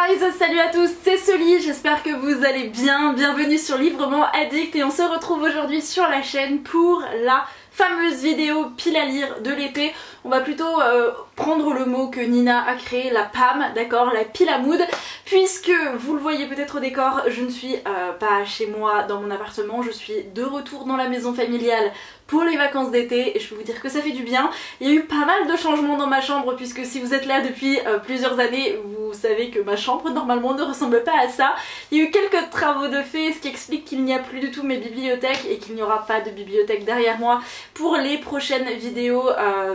guys, salut à tous, c'est Sully, j'espère que vous allez bien, bienvenue sur Librement Addict et on se retrouve aujourd'hui sur la chaîne pour la fameuse vidéo pile à lire de l'été. On va plutôt prendre le mot que Nina a créé, la PAM, d'accord, la pile à mood, puisque vous le voyez peut-être au décor, je ne suis pas chez moi dans mon appartement, je suis de retour dans la maison familiale pour les vacances d'été et je peux vous dire que ça fait du bien. Il y a eu pas mal de changements dans ma chambre puisque si vous êtes là depuis plusieurs années, vous savez que ma chambre normalement ne ressemble pas à ça. Il y a eu quelques travaux de fait, ce qui explique qu'il n'y a plus du tout mes bibliothèques et qu'il n'y aura pas de bibliothèque derrière moi pour les prochaines vidéos,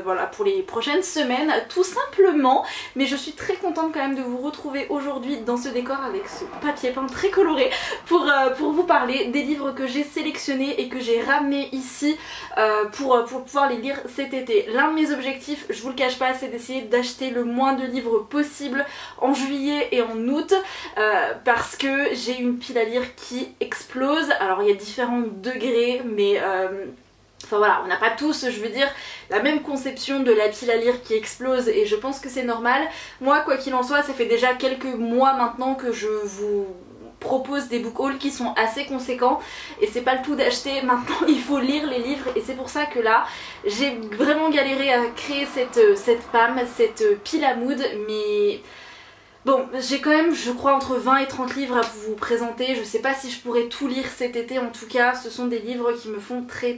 voilà, pour les prochaines semaines tout simplement. Mais je suis très contente quand même de vous retrouver aujourd'hui dans ce décor avec ce papier peint très coloré pour vous parler des livres que j'ai sélectionnés et que j'ai ramenés ici pour pouvoir les lire cet été. L'un de mes objectifs, je vous le cache pas, c'est d'essayer d'acheter le moins de livres possible en juillet et en août parce que j'ai une pile à lire qui explose. Alors il y a différents degrés mais enfin voilà, on n'a pas tous, je veux dire, la même conception de la pile à lire qui explose et je pense que c'est normal. Moi, quoi qu'il en soit, ça fait déjà quelques mois maintenant que je vous propose des book hauls qui sont assez conséquents et c'est pas le tout d'acheter, maintenant il faut lire les livres et c'est pour ça que là j'ai vraiment galéré à créer cette PAM, cette pile à mood, mais bon, j'ai quand même, je crois, entre 20 et 30 livres à vous présenter. Je sais pas si je pourrais tout lire cet été, en tout cas ce sont des livres qui me font très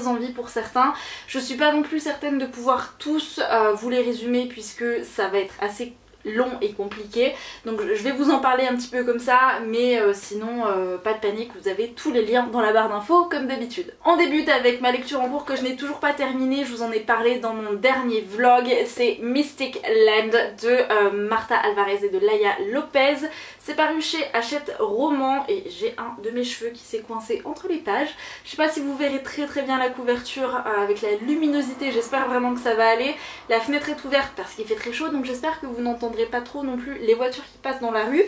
envie pour certains. Je suis pas non plus certaine de pouvoir tous vous les résumer puisque ça va être assez long et compliqué, donc je vais vous en parler un petit peu comme ça, mais sinon pas de panique, vous avez tous les liens dans la barre d'infos comme d'habitude. On débute avec ma lecture en cours que je n'ai toujours pas terminée, je vous en ai parlé dans mon dernier vlog, c'est Mystic Land de Marta Alvarez et de Laia Lopez. C'est paru chez Hachette Roman et j'ai un de mes cheveux qui s'est coincé entre les pages. Je sais pas si vous verrez très bien la couverture avec la luminosité, j'espère vraiment que ça va aller. La fenêtre est ouverte parce qu'il fait très chaud, donc j'espère que vous n'entendrez pas trop non plus les voitures qui passent dans la rue.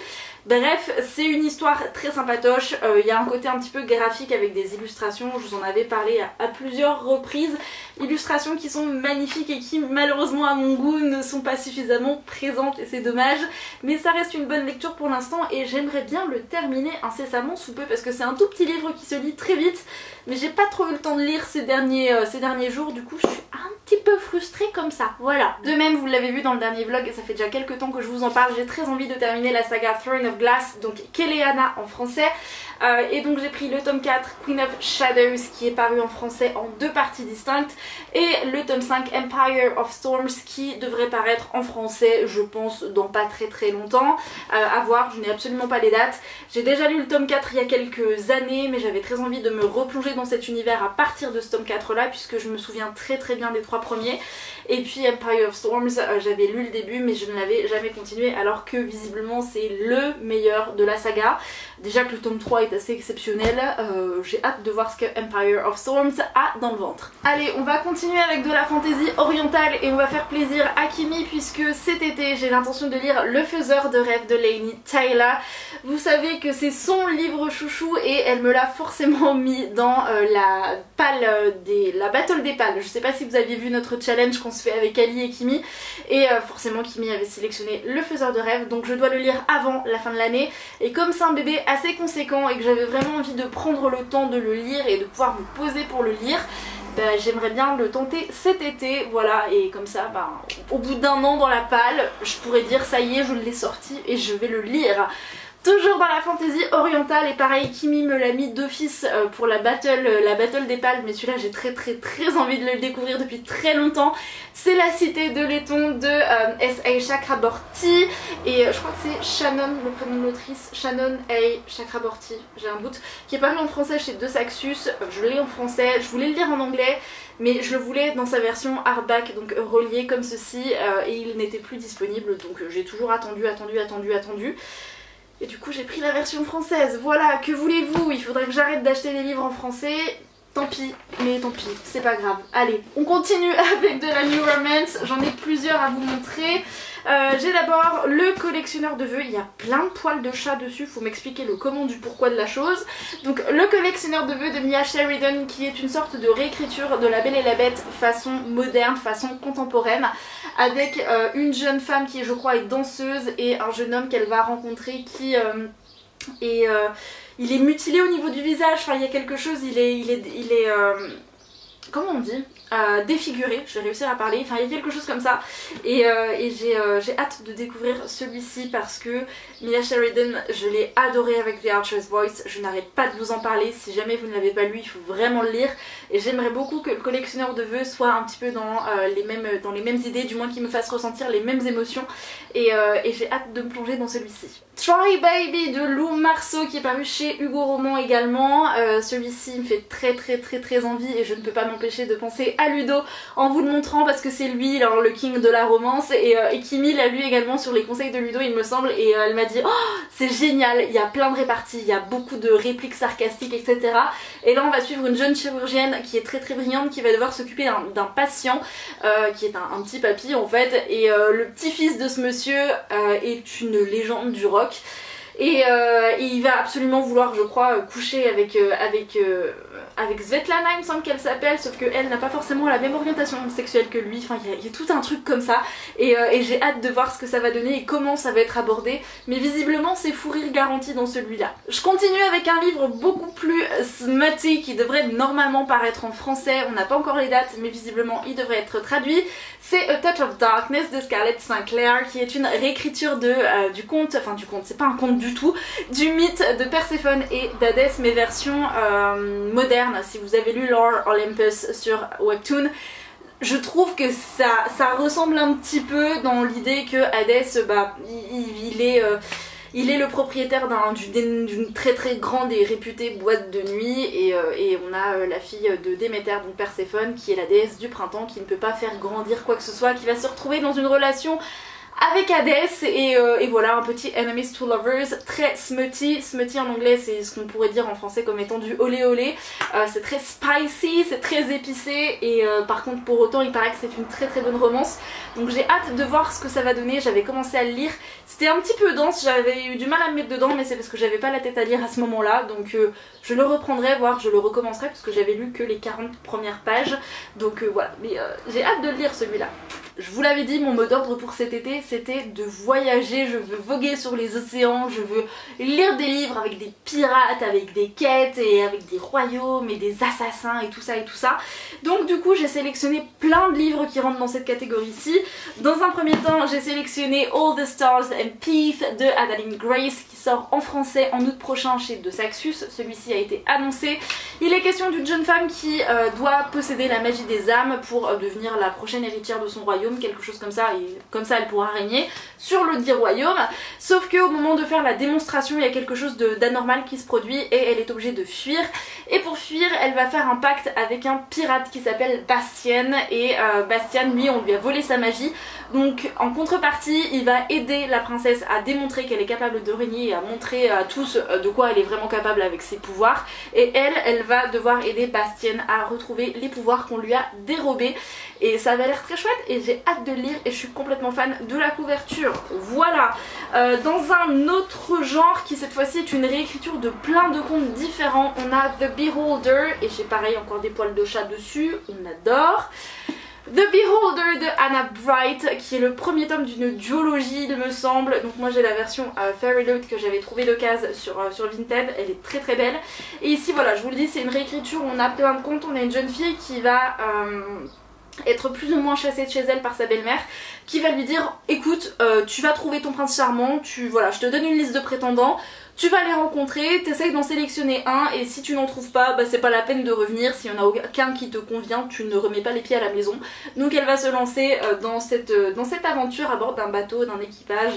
Bref, c'est une histoire très sympatoche, il y a un côté un petit peu graphique avec des illustrations, je vous en avais parlé à plusieurs reprises, illustrations qui sont magnifiques et qui malheureusement à mon goût ne sont pas suffisamment présentes et c'est dommage, mais ça reste une bonne lecture pour l'instant et j'aimerais bien le terminer incessamment sous peu parce que c'est un tout petit livre qui se lit très vite, mais j'ai pas trop eu le temps de lire ces derniers jours, du coup je suis un petit peu frustrée comme ça, voilà. De même, vous l'avez vu dans le dernier vlog et ça fait déjà quelques temps que je vous en parle, j'ai très envie de terminer la saga Throne of Glass, donc Keleana en français, et donc j'ai pris le tome 4 Queen of Shadows qui est paru en français en deux parties distinctes et le tome 5 Empire of Storms qui devrait paraître en français je pense dans pas très longtemps, à voir, je n'ai absolument pas les dates. J'ai déjà lu le tome 4 il y a quelques années mais j'avais très envie de me replonger dans cet univers à partir de ce tome 4 là puisque je me souviens très bien des trois premiers, et puis Empire of Storms j'avais lu le début mais je ne l'avais jamais continué alors que visiblement c'est le meilleur de la saga. Déjà que le tome 3 est assez exceptionnel, j'ai hâte de voir ce que Empire of Storms a dans le ventre. Allez, on va continuer avec de la fantaisie orientale et on va faire plaisir à Kimi puisque cet été j'ai l'intention de lire Le Faiseur de rêves de Laini Taylor. Vous savez que c'est son livre chouchou et elle me l'a forcément mis dans la battle des pales. Je sais pas si vous aviez vu notre challenge qu'on se fait avec Ali et Kimi et forcément Kimi avait sélectionné Le Faiseur de rêves, donc je dois le lire avant la fin de l'année et comme c'est un bébé assez conséquent et que j'avais vraiment envie de prendre le temps de le lire et de pouvoir me poser pour le lire, j'aimerais bien le tenter cet été, voilà, et comme ça, au bout d'un an dans la palle, je pourrais dire ça y est, je l'ai sorti et je vais le lire. Toujours dans la fantaisie orientale et pareil Kimi me l'a mis d'office pour la battle des pales, mais celui-là j'ai très envie de le découvrir depuis très longtemps. C'est La Cité de Laiton de S.A. Chakraborty et je crois que c'est Shannon, le prénom de l'autrice, Shannon A. Chakraborty, j'ai un doute, qui est paru en français chez De Saxus. Je l'ai en français, je voulais le lire en anglais mais je le voulais dans sa version hardback, donc relié comme ceci, et il n'était plus disponible donc j'ai toujours attendu. Et du coup j'ai pris la version française, voilà, que voulez-vous, il faudrait que j'arrête d'acheter des livres en français. Tant pis, mais tant pis, c'est pas grave. Allez, on continue avec de la New Romance. J'en ai plusieurs à vous montrer. J'ai d'abord le collectionneur de vœux. Il y a plein de poils de chat dessus. Faut m'expliquer le comment du pourquoi de la chose. Donc le collectionneur de vœux de Mia Sheridan, qui est une sorte de réécriture de La Belle et la Bête façon moderne, façon contemporaine, avec une jeune femme qui je crois est danseuse et un jeune homme qu'elle va rencontrer qui il est mutilé au niveau du visage, enfin il y a quelque chose, il est comment on dit, défiguré, je vais réussir à parler, enfin il y a quelque chose comme ça et j'ai hâte de découvrir celui-ci parce que Mia Sheridan, je l'ai adoré avec The Archer's Voice, je n'arrête pas de vous en parler, si jamais vous ne l'avez pas lu il faut vraiment le lire et j'aimerais beaucoup que le collectionneur de vœux soit un petit peu dans les mêmes idées, du moins qu'il me fasse ressentir les mêmes émotions et j'ai hâte de me plonger dans celui-ci. Try Baby de Lou Marceau qui est paru chez Hugo Roman également, celui-ci me fait très envie et je ne peux pas m'empêcher de penser à Ludo en vous le montrant parce que c'est lui alors, le king de la romance et Kimi l'a lu également sur les conseils de Ludo il me semble et elle m'a dit oh c'est génial, il y a plein de réparties, il y a beaucoup de répliques sarcastiques etc. Et là on va suivre une jeune chirurgienne qui est très brillante qui va devoir s'occuper d'un patient qui est un petit papy en fait et le petit-fils de ce monsieur est une légende du rock. Et il va absolument vouloir je crois coucher avec Svetlana il me semble qu'elle s'appelle, sauf qu'elle n'a pas forcément la même orientation sexuelle que lui, enfin il y a tout un truc comme ça et j'ai hâte de voir ce que ça va donner et comment ça va être abordé, mais visiblement c'est fou rire garanti dans celui-là. Je continue avec un livre beaucoup plus smutty qui devrait normalement paraître en français, on n'a pas encore les dates mais visiblement il devrait être traduit. C'est A Touch of Darkness de Scarlett Sinclair qui est une réécriture du conte, c'est pas un conte du tout, du mythe de Perséphone et d'Hadès mais version moderne. Si vous avez lu Lore Olympus sur Webtoon, je trouve que ça ressemble un petit peu dans l'idée que Hadès, il est le propriétaire d'une très grande et réputée boîte de nuit et on a la fille de Déméter, donc Perséphone, qui est la déesse du printemps, qui ne peut pas faire grandir quoi que ce soit, qui va se retrouver dans une relation avec Hadès et voilà un petit Enemies to Lovers très smutty. Smutty en anglais c'est ce qu'on pourrait dire en français comme étant du olé olé. C'est très spicy, c'est très épicé et par contre pour autant il paraît que c'est une très bonne romance. Donc j'ai hâte de voir ce que ça va donner, j'avais commencé à le lire, c'était un petit peu dense, j'avais eu du mal à me mettre dedans mais c'est parce que j'avais pas la tête à lire à ce moment là donc je le reprendrai, voire je le recommencerai parce que j'avais lu que les 40 premières pages donc voilà, mais j'ai hâte de le lire celui-là. Je vous l'avais dit, mon mot d'ordre pour cet été c'était de voyager, je veux voguer sur les océans, je veux lire des livres avec des pirates, avec des quêtes et avec des royaumes et des assassins et tout ça et tout ça. Donc du coup j'ai sélectionné plein de livres qui rentrent dans cette catégorie-ci. Dans un premier temps j'ai sélectionné All the Stars and Peace de Adaline Grace qui sort en français en août prochain chez De Saxus. Celui-ci a été annoncé. Il est question d'une jeune femme qui doit posséder la magie des âmes pour devenir la prochaine héritière de son royaume, quelque chose comme ça, et comme ça elle pourra régner sur le dit royaume. Sauf qu'au moment de faire la démonstration il y a quelque chose d'anormal qui se produit et elle est obligée de fuir. Et pour fuir elle va faire un pacte avec un pirate qui s'appelle Bastien et Bastien lui on lui a volé sa magie. Donc en contrepartie il va aider la princesse à démontrer qu'elle est capable de régner et à montrer à tous de quoi elle est vraiment capable avec ses pouvoirs. Et elle va devoir aider Bastien à retrouver les pouvoirs qu'on lui a dérobés. Et ça va l'air très chouette et j'ai hâte de le lire et je suis complètement fan de la couverture. Voilà. Dans un autre genre qui cette fois-ci est une réécriture de plein de contes différents, on a The Beholder et j'ai pareil encore des poils de chat dessus, on adore. The Beholder de Anna Bright qui est le premier tome d'une duologie il me semble, donc moi j'ai la version Fairy Loot que j'avais trouvé d'occasion sur Vinted, elle est très belle. Et ici voilà je vous le dis c'est une réécriture où on a plein de contes, on a une jeune fille qui va être plus ou moins chassée de chez elle par sa belle-mère qui va lui dire écoute tu vas trouver ton prince charmant, voilà, je te donne une liste de prétendants, tu vas les rencontrer, t'essayes d'en sélectionner un et si tu n'en trouves pas, bah c'est pas la peine de revenir, s'il y en a aucun qui te convient, tu ne remets pas les pieds à la maison. Donc elle va se lancer dans cette aventure à bord d'un bateau, d'un équipage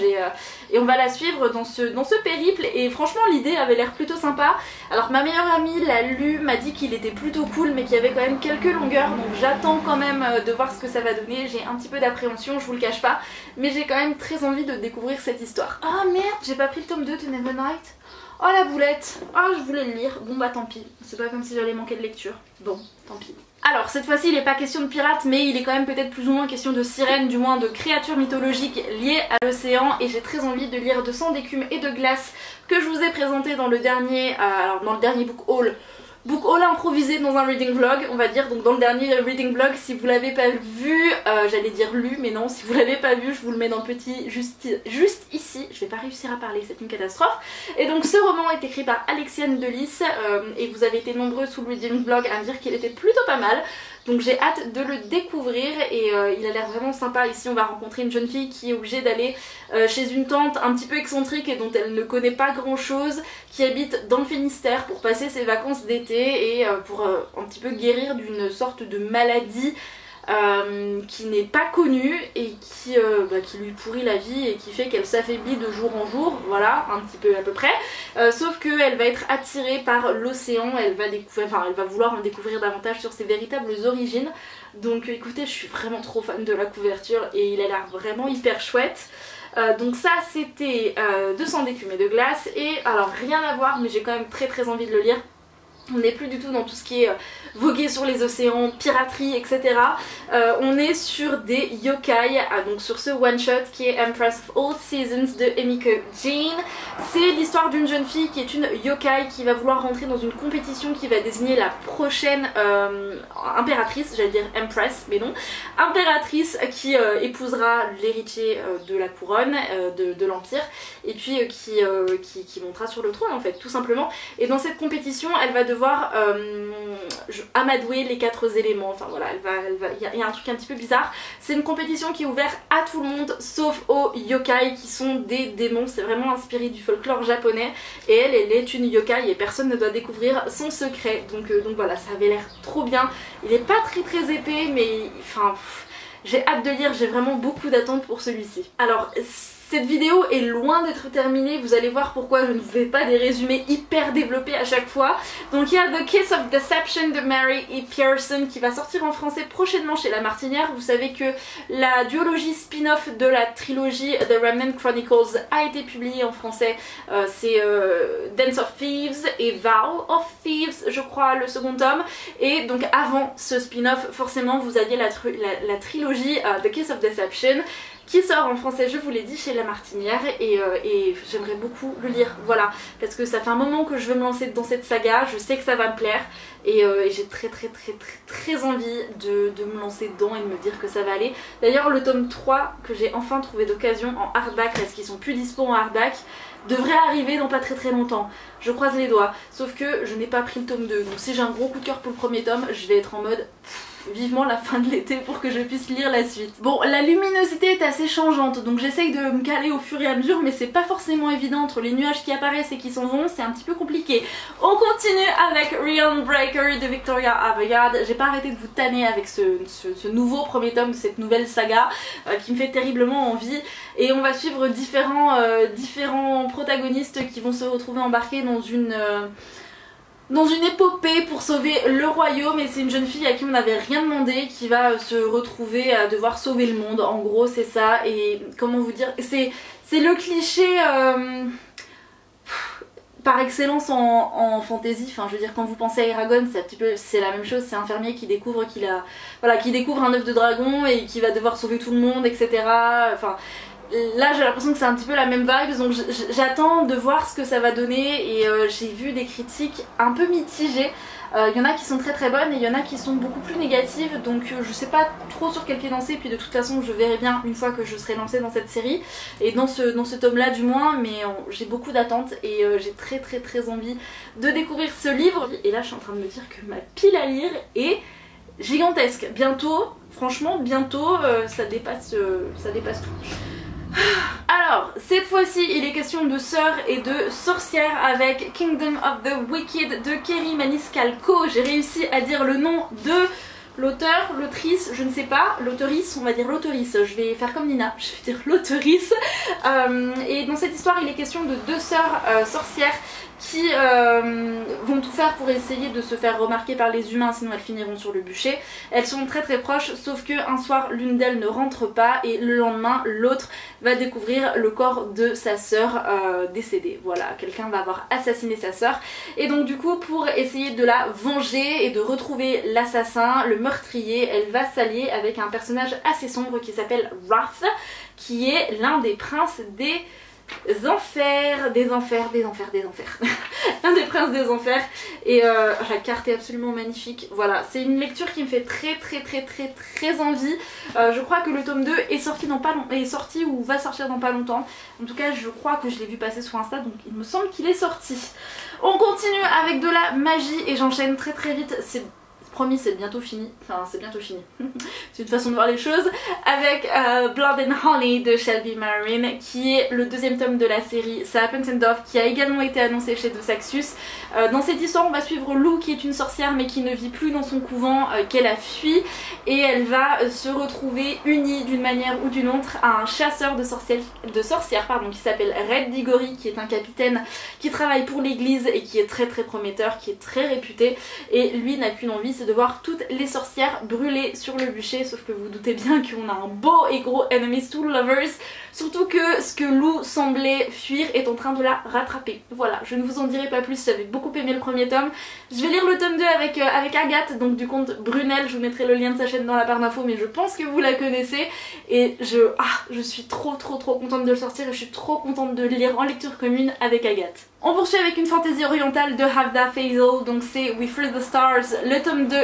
et on va la suivre dans ce périple et franchement l'idée avait l'air plutôt sympa. Alors ma meilleure amie l'a lu, m'a dit qu'il était plutôt cool mais qu'il y avait quand même quelques longueurs donc j'attends quand même de voir ce que ça va donner, j'ai un petit peu d'appréhension, je vous le cache pas, mais j'ai quand même très envie de découvrir cette histoire. Oh merde, j'ai pas pris le tome 2 de Nevernight. Oh la boulette, oh je voulais le lire, bon bah tant pis, c'est pas comme si j'allais manquer de lecture, bon tant pis. Alors cette fois-ci il n'est pas question de pirates mais il est quand même peut-être plus ou moins question de sirènes, du moins de créatures mythologiques liées à l'océan et j'ai très envie de lire De sang, d'écume et de glace que je vous ai présenté dans le dernier, book haul. Book haul improvisé dans un reading vlog on va dire, donc dans le dernier reading vlog, si vous l'avez pas vu, j'allais dire lu mais non, si vous l'avez pas vu je vous le mets dans le petit juste ici, je vais pas réussir à parler, c'est une catastrophe. Et donc ce roman est écrit par Alexiane Delis et vous avez été nombreux sous le reading vlog à me dire qu'il était plutôt pas mal. Donc j'ai hâte de le découvrir et il a l'air vraiment sympa. Ici on va rencontrer une jeune fille qui est obligée d'aller chez une tante un petit peu excentrique et dont elle ne connaît pas grand chose, qui habite dans le Finistère pour passer ses vacances d'été et pour un petit peu guérir d'une sorte de maladie qui n'est pas connue et qui lui pourrit la vie et qui fait qu'elle s'affaiblit de jour en jour, voilà, un petit peu à peu près. Sauf qu'elle va être attirée par l'océan, elle va vouloir en découvrir davantage sur ses véritables origines. Donc écoutez, je suis vraiment trop fan de la couverture et il a l'air vraiment hyper chouette. Donc ça c'était De sang, d'écume et de glace et alors rien à voir mais j'ai quand même très envie de le lire. On n'est plus du tout dans tout ce qui est voguer sur les océans, piraterie, etc. On est sur des yokai, donc sur ce one shot qui est Empress of All Seasons de Emiko Jean. C'est l'histoire d'une jeune fille qui est une yokai qui va vouloir rentrer dans une compétition qui va désigner la prochaine impératrice, j'allais dire Empress, mais non, impératrice qui épousera l'héritier de la couronne de l'Empire et puis qui montera sur le trône en fait, tout simplement. Et dans cette compétition, elle va devoir amadouer les 4 éléments, enfin voilà, il y a un truc un petit peu bizarre. C'est une compétition qui est ouverte à tout le monde sauf aux yokai qui sont des démons, c'est vraiment inspiré du folklore japonais et elle est une yokai et personne ne doit découvrir son secret, donc voilà, ça avait l'air trop bien. Il est pas très épais mais enfin j'ai hâte de lire, j'ai vraiment beaucoup d'attentes pour celui-ci. Alors cette vidéo est loin d'être terminée, vous allez voir pourquoi je ne vous fais pas des résumés hyper développés à chaque fois. Donc il y a The Kiss of Deception de Mary E. Pearson qui va sortir en français prochainement chez La Martinière. Vous savez que la duologie spin-off de la trilogie The Remnant Chronicles a été publiée en français. C'est Dance of Thieves et Vow of Thieves, je crois, le second tome. Et donc avant ce spin-off, forcément vous aviez la trilogie The Kiss of Deception qui sort en français, je vous l'ai dit, chez La Martinière et j'aimerais beaucoup le lire, voilà, parce que ça fait un moment que je veux me lancer dans cette saga, je sais que ça va me plaire et j'ai très envie de me lancer dedans et de me dire que ça va aller. D'ailleurs le tome 3 que j'ai enfin trouvé d'occasion en hardback parce qu'ils sont plus dispo en hardback devrait arriver dans pas très longtemps, je croise les doigts, sauf que je n'ai pas pris le tome 2, donc si j'ai un gros coup de cœur pour le premier tome, je vais être en mode vivement la fin de l'été pour que je puisse lire la suite. Bon, la luminosité est assez changeante donc j'essaye de me caler au fur et à mesure mais c'est pas forcément évident entre les nuages qui apparaissent et qui s'en vont, c'est un petit peu compliqué. On continue avec Realm Breaker de Victoria Aveyard. J'ai pas arrêté de vous tanner avec ce nouveau premier tome de cette nouvelle saga qui me fait terriblement envie et on va suivre différents protagonistes qui vont se retrouver embarqués dans une épopée pour sauver le royaume et c'est une jeune fille à qui on n'avait rien demandé qui va se retrouver à devoir sauver le monde, en gros c'est ça. Et comment vous dire, c'est le cliché par excellence en fantasy, enfin je veux dire quand vous pensez à Eragon c'est la même chose, c'est un fermier qui découvre qui découvre un œuf de dragon et qui va devoir sauver tout le monde, etc. Enfin là j'ai l'impression que c'est un petit peu la même vibe, donc j'attends de voir ce que ça va donner et j'ai vu des critiques un peu mitigées. Il y en a qui sont très bonnes et il y en a qui sont beaucoup plus négatives, donc je sais pas trop sur quel pied danser, puis de toute façon je verrai bien une fois que je serai lancée dans cette série et dans ce tome là du moins, mais j'ai beaucoup d'attentes et j'ai très envie de découvrir ce livre. Et là je suis en train de me dire que ma pile à lire est gigantesque, bientôt, franchement bientôt ça dépasse tout. Alors, cette fois-ci, il est question de sœurs et de sorcières avec Kingdom of the Wicked de Kerri Maniscalco. J'ai réussi à dire le nom de l'auteur, l'autrice, je ne sais pas, l'auteurice, on va dire l'auteurice, je vais faire comme Nina, je vais dire l'auteurice. Et dans cette histoire, il est question de 2 sœurs sorcières qui vont tout faire pour essayer de se faire remarquer par les humains, sinon elles finiront sur le bûcher. Elles sont très très proches, sauf qu'un soir l'une d'elles ne rentre pas et le lendemain l'autre va découvrir le corps de sa sœur décédée. Voilà, quelqu'un va avoir assassiné sa sœur et donc du coup pour essayer de la venger et de retrouver l'assassin, le meurtrier, elle va s'allier avec un personnage assez sombre qui s'appelle Wrath, qui est l'un des princes des enfers, l'un des princes des enfers. Et la carte est absolument magnifique. Voilà, c'est une lecture qui me fait très envie. Je crois que le tome 2 est sorti ou va sortir dans pas longtemps. En tout cas je crois que je l'ai vu passer sur Insta, donc il me semble qu'il est sorti. On continue avec de la magie et j'enchaîne très vite. C'est promis, c'est bientôt fini, enfin c'est bientôt fini, c'est une façon de voir les choses, avec Blood and Honey de Shelby Marin, qui est le deuxième tome de la série Serpent and Dove, qui a également été annoncé chez De Saxus. Dans cette histoire on va suivre Lou, qui est une sorcière mais qui ne vit plus dans son couvent, qu'elle a fui, et elle va se retrouver unie d'une manière ou d'une autre à un chasseur de sorcières qui s'appelle Red Diggory, qui est un capitaine qui travaille pour l'église et qui est très prometteur, qui est très réputé, et lui n'a qu'une envie, c'est de voir toutes les sorcières brûler sur le bûcher, sauf que vous doutez bien qu'on a un beau et gros enemies to lovers, surtout que ce que Lou semblait fuir est en train de la rattraper. Voilà, je ne vous en dirai pas plus, j'avais beaucoup aimé le premier tome. Je vais lire le tome 2 avec Agathe, donc du compte Brunel, je vous mettrai le lien de sa chaîne dans la barre d'infos, mais je pense que vous la connaissez, et je suis trop contente de le sortir et je suis trop contente de le lire en lecture commune avec Agathe. On poursuit avec une fantaisie orientale de Havda Faisal, donc c'est We Free the Stars, le tome 2,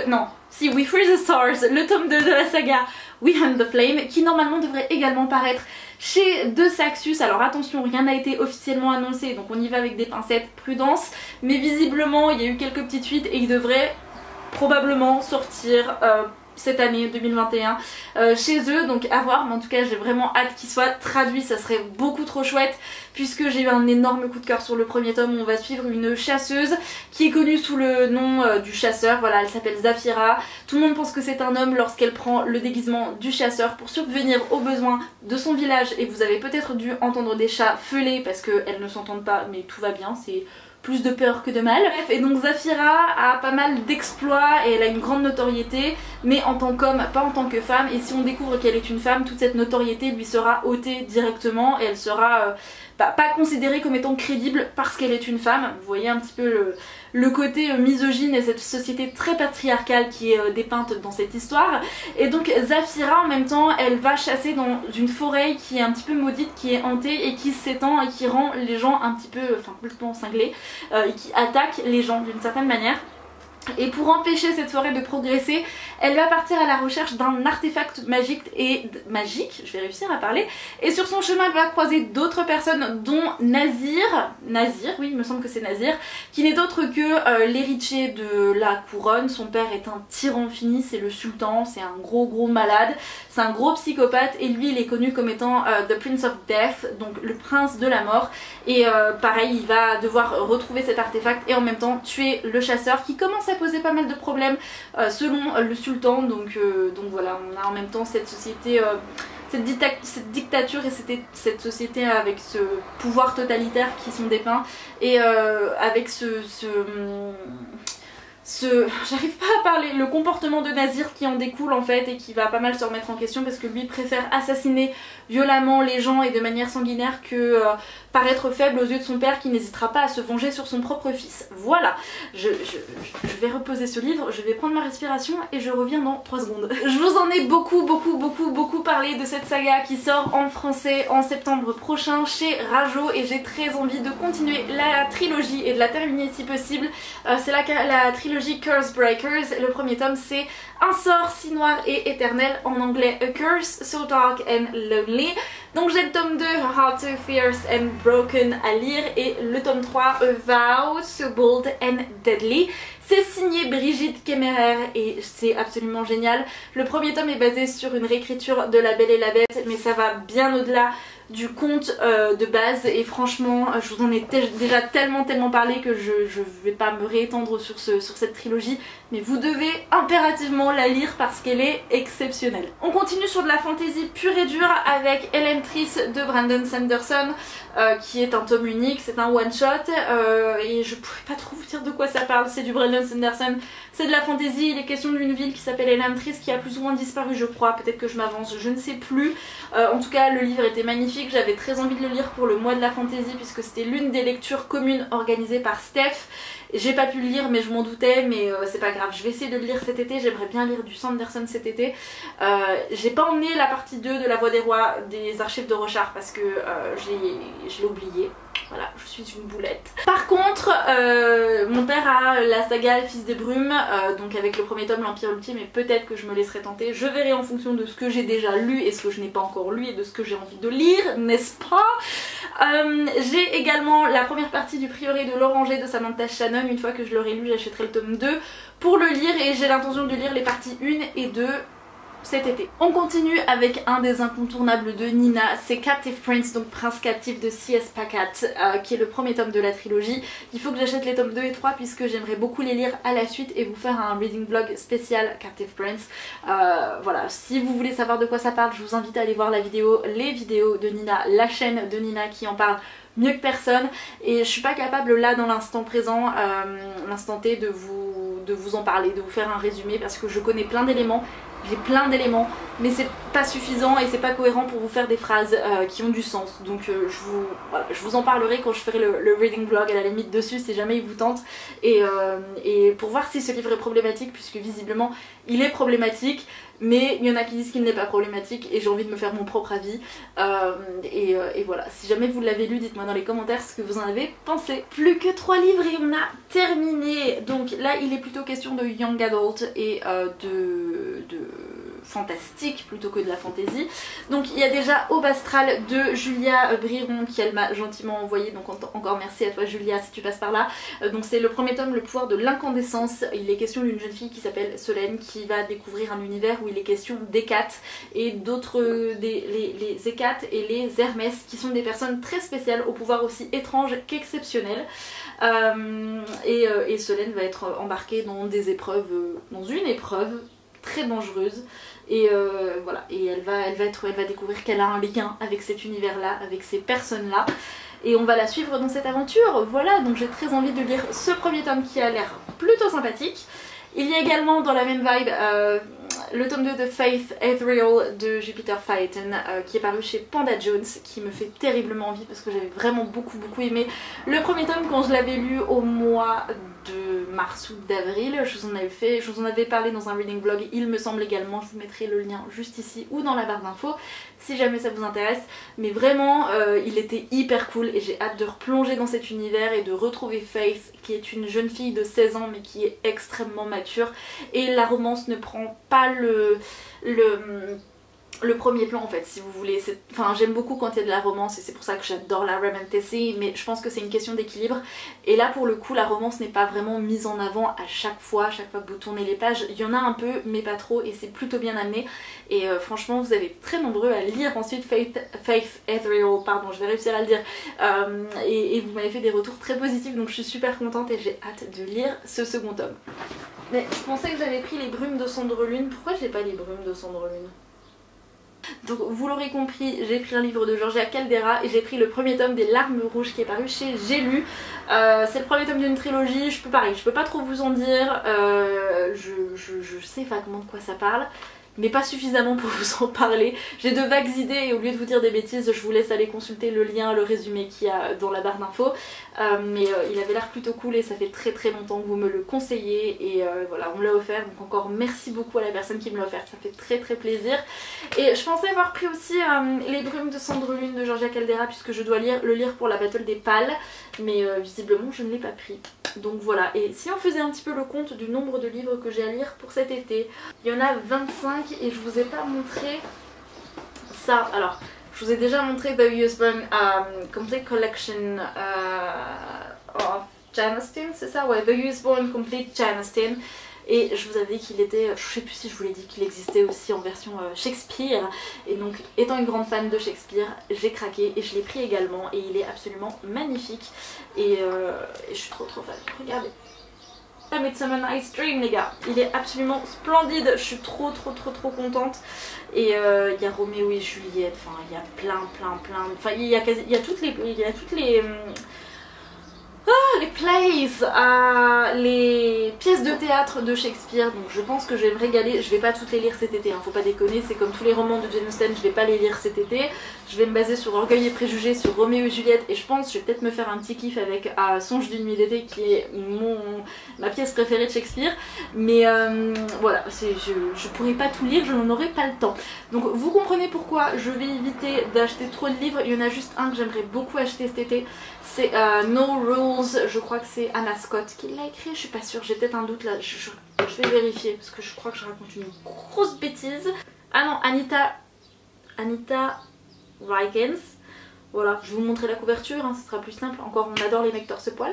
We Free the Stars, le tome 2 de la saga We Hunt the Flame, qui normalement devrait également paraître chez De Saxus. Alors attention, rien n'a été officiellement annoncé, donc on y va avec des pincettes, prudence, mais visiblement il y a eu quelques petites fuites et il devrait probablement sortir cette année 2021 chez eux, donc à voir, mais en tout cas j'ai vraiment hâte qu'il soit traduit, ça serait beaucoup trop chouette, puisque j'ai eu un énorme coup de cœur sur le premier tome où on va suivre une chasseuse qui est connue sous le nom du chasseur. Voilà, elle s'appelle Zafira, tout le monde pense que c'est un homme lorsqu'elle prend le déguisement du chasseur pour subvenir aux besoins de son village, et vous avez peut-être dû entendre des chats feuler parce qu'elles ne s'entendent pas, mais tout va bien, c'est plus de peur que de mal. Bref, et donc Zafira a pas mal d'exploits et elle a une grande notoriété, mais en tant qu'homme, pas en tant que femme, et si on découvre qu'elle est une femme, toute cette notoriété lui sera ôtée directement et elle sera pas considérée comme étant crédible parce qu'elle est une femme. Vous voyez un petit peu le côté misogyne et cette société très patriarcale qui est dépeinte dans cette histoire. Et donc Zafira en même temps elle va chasser dans une forêt qui est un petit peu maudite, qui est hantée et qui s'étend et qui rend les gens un petit peu, complètement cinglés, et qui attaque les gens d'une certaine manière. Et pour empêcher cette forêt de progresser, elle va partir à la recherche d'un artefact magique, je vais réussir à parler, et sur son chemin elle va croiser d'autres personnes dont Nazir, oui il me semble que c'est Nazir, qui n'est autre que l'héritier de la couronne. Son père est un tyran fini, c'est le sultan, c'est un gros malade, c'est un gros psychopathe, et lui il est connu comme étant The Prince of Death, donc le prince de la mort, et pareil il va devoir retrouver cet artefact et en même temps tuer le chasseur qui commence à poser pas mal de problèmes selon le sultan, donc voilà, on a en même temps cette société, cette dictature et cette société avec ce pouvoir totalitaire qui sont dépeints, et avec j'arrive pas à parler, le comportement de Nazir qui en découle en fait, et qui va pas mal se remettre en question parce que lui préfère assassiner violemment les gens et de manière sanguinaire que paraître faible aux yeux de son père, qui n'hésitera pas à se venger sur son propre fils. Voilà, je vais reposer ce livre, je vais prendre ma respiration et je reviens dans 3 secondes. Je vous en ai beaucoup parlé de cette saga qui sort en français en septembre prochain chez Rajo, et j'ai très envie de continuer la trilogie et de la terminer si possible. C'est la trilogie Curse Breakers. Le premier tome c'est Un sort si noir et éternel, en anglais A Curse So Dark and Lonely. Donc j'ai le tome 2 Heart So Fierce and Broken à lire, et le tome 3 A Vow So Bold and Deadly. C'est signé Brigitte Kemmerer et c'est absolument génial. Le premier tome est basé sur une réécriture de La Belle et la Bête, mais ça va bien au-delà du conte de base et franchement je vous en ai déjà tellement parlé que je vais pas me réétendre sur cette trilogie, mais vous devez impérativement la lire parce qu'elle est exceptionnelle. On continue sur de la fantasy pure et dure avec Elantris de Brandon Sanderson qui est un tome unique, c'est un one shot et je pourrais pas trop vous dire de quoi ça parle. C'est du Brandon Sanderson, c'est de la fantasy, il est question d'une ville qui s'appelle Elantris qui a plus ou moins disparu je crois, peut-être que je m'avance, je ne sais plus. En tout cas le livre était magnifique. J'avais très envie de le lire pour le mois de la fantasy puisque c'était l'une des lectures communes organisées par Steph. J'ai pas pu le lire mais je m'en doutais, mais c'est pas grave, je vais essayer de le lire cet été. J'aimerais bien lire du Sanderson cet été. J'ai pas emmené la partie 2 de La Voix des Rois des archives de Rochard parce que je l'ai oublié. Voilà, je suis une boulette. Par contre, mon père a la saga Fils des Brumes, donc avec le premier tome l'Empire Ultime, et peut-être que je me laisserai tenter. Je verrai en fonction de ce que j'ai déjà lu et ce que je n'ai pas encore lu et de ce que j'ai envie de lire, n'est-ce pas? J'ai également la première partie du Prieuré de l'Oranger de Samantha Shannon. Une fois que je l'aurai lu, j'achèterai le tome 2 pour le lire et j'ai l'intention de lire les parties 1 et 2 cet été. On continue avec un des incontournables de Nina, c'est Captive Prince, donc Prince captif de C.S. Pacat, qui est le premier tome de la trilogie. Il faut que j'achète les tomes 2 et 3 puisque j'aimerais beaucoup les lire à la suite et vous faire un reading vlog spécial Captive Prince. Voilà, si vous voulez savoir de quoi ça parle, je vous invite à aller voir les vidéos de Nina, la chaîne de Nina qui en parle mieux que personne, et je suis pas capable là dans l'instant présent, l'instant T, de vous en parler, de vous faire un résumé parce que je connais plein d'éléments. J'ai plein d'éléments, mais c'est pas suffisant et c'est pas cohérent pour vous faire des phrases qui ont du sens. Donc je vous en parlerai quand je ferai le reading vlog à la limite dessus si jamais il vous tente. Et pour voir si ce livre est problématique, puisque visiblement il est problématique, mais il y en a qui disent qu'il n'est pas problématique et j'ai envie de me faire mon propre avis. Et voilà, si jamais vous l'avez lu, dites-moi dans les commentaires ce que vous en avez pensé. Plus que 3 livres et on a terminé. Donc là il est plutôt question de young adult et de fantastique plutôt que de la fantasy. Donc il y a déjà Aube Astrale de Julia Briron qui elle m'a gentiment envoyé, donc encore merci à toi Julia si tu passes par là. Donc c'est le premier tome, Le pouvoir de l'incandescence. Il est question d'une jeune fille qui s'appelle Solène qui va découvrir un univers où il est question d'Hécate et d'autres, les Hécates et les Hermès qui sont des personnes très spéciales au pouvoir aussi étrange qu'exceptionnel. Et Solène va être embarquée dans des épreuves, dans une épreuve très dangereuse et voilà, et elle va découvrir qu'elle a un lien avec cet univers là, avec ces personnes là, et on va la suivre dans cette aventure. Voilà, donc j'ai très envie de lire ce premier tome qui a l'air plutôt sympathique. Il y a également dans la même vibe le tome 2 de Faith Ethereal de Jupiter Phaeton qui est paru chez Panda Jones, qui me fait terriblement envie parce que j'avais vraiment beaucoup aimé le premier tome quand je l'avais lu au mois de mars ou d'avril. Je vous en avais parlé dans un reading vlog il me semble également, je vous mettrai le lien juste ici ou dans la barre d'infos si jamais ça vous intéresse, mais vraiment il était hyper cool et j'ai hâte de replonger dans cet univers et de retrouver Faith qui est une jeune fille de 16 ans mais qui est extrêmement mature, et la romance ne prend pas le premier plan en fait, si vous voulez. Enfin, j'aime beaucoup quand il y a de la romance et c'est pour ça que j'adore la romantasy, mais je pense que c'est une question d'équilibre, et là pour le coup la romance n'est pas vraiment mise en avant à chaque fois que vous tournez les pages. Il y en a un peu mais pas trop et c'est plutôt bien amené, et franchement vous avez très nombreux à lire ensuite Faith Ethereal, pardon, je vais réussir à le dire, et vous m'avez fait des retours très positifs, donc je suis super contente et j'ai hâte de lire ce second tome. Mais je pensais que j'avais pris les Brumes de Cendrelune, pourquoi j'ai pas les Brumes de Cendrelune? Donc vous l'aurez compris, j'ai pris un livre de Georgia Caldera et j'ai pris le premier tome des Larmes Rouges qui est paru chez J'ai lu. C'est le premier tome d'une trilogie, je peux pas trop vous en dire, je sais vaguement de quoi ça parle, mais pas suffisamment pour vous en parler. J'ai de vagues idées et au lieu de vous dire des bêtises, je vous laisse aller consulter le lien, le résumé qu'il y a dans la barre d'infos. Mais il avait l'air plutôt cool et ça fait très longtemps que vous me le conseillez, et voilà, on me l'a offert, donc encore merci beaucoup à la personne qui me l'a offert, ça fait très plaisir. Et je pensais avoir pris aussi Les Brumes de Cendrelune de Georgia Caldera puisque je dois le lire pour la Battle des Pales, mais visiblement je ne l'ai pas pris. Donc voilà, et si on faisait un petit peu le compte du nombre de livres que j'ai à lire pour cet été, il y en a 25 et je vous ai pas montré ça. Alors, je vous ai déjà montré The Usborne Complete Collection of Jane Austen, c'est ça? Ouais, The Usborne Complete Jane Austen. Et je vous avais dit qu'il était, je sais plus si je vous l'ai dit, qu'il existait aussi en version Shakespeare. Et donc étant une grande fan de Shakespeare, j'ai craqué et je l'ai pris également. Et il est absolument magnifique. Et je suis trop fan. Regardez. A Midsummer Night's Dream, les gars. Il est absolument splendide. Je suis trop contente. Et il y a Roméo et Juliette. Enfin, il y a plein. Enfin, il y a toutes les les plays, les pièces de théâtre de Shakespeare, donc je pense que je vais me régaler. Je vais pas toutes les lire cet été, hein, faut pas déconner, c'est comme tous les romans de Jane Austen, je vais pas les lire cet été. Je vais me baser sur Orgueil et Préjugés, sur Roméo et Juliette, et je pense que je vais peut-être me faire un petit kiff avec Songe d'une nuit d'été, qui est ma pièce préférée de Shakespeare. Mais voilà, je pourrais pas tout lire, je n'en aurai pas le temps. Donc vous comprenez pourquoi je vais éviter d'acheter trop de livres. Il y en a juste un que j'aimerais beaucoup acheter cet été. C'est No Rules, je crois que c'est Anna Scott qui l'a écrit, je suis pas sûre, j'ai peut-être un doute là, je vais vérifier parce que je crois que je raconte une grosse bêtise. Ah non, Anita Rygans. Voilà, je vais vous montrer la couverture, hein, ce sera plus simple. Encore, on adore les mecs torse-poil.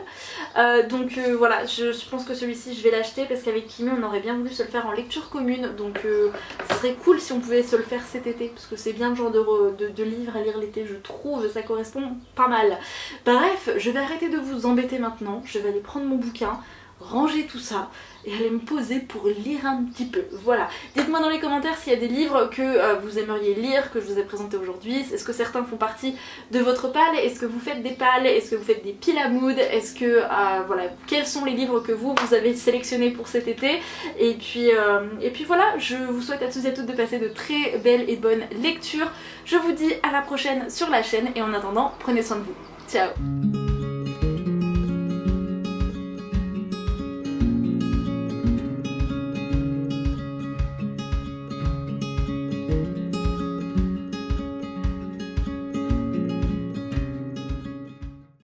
Donc voilà, je pense que celui-ci, je vais l'acheter parce qu'avec Kimi, on aurait bien voulu se le faire en lecture commune. Donc ce serait cool si on pouvait se le faire cet été parce que c'est bien le genre de livre à lire l'été, je trouve. Ça correspond pas mal. Bref, je vais arrêter de vous embêter maintenant. Je vais aller prendre mon bouquin, ranger tout ça et aller me poser pour lire un petit peu. Voilà, dites-moi dans les commentaires s'il y a des livres que vous aimeriez lire, que je vous ai présenté aujourd'hui. Est-ce que certains font partie de votre palle? Est-ce que vous faites des palles? Est-ce que vous faites des piles à mood? Est-ce que, voilà, quels sont les livres que vous avez sélectionnés pour cet été? Et puis voilà, je vous souhaite à tous et à toutes de passer de très belles et bonnes lectures. Je vous dis à la prochaine sur la chaîne et en attendant, prenez soin de vous. Ciao!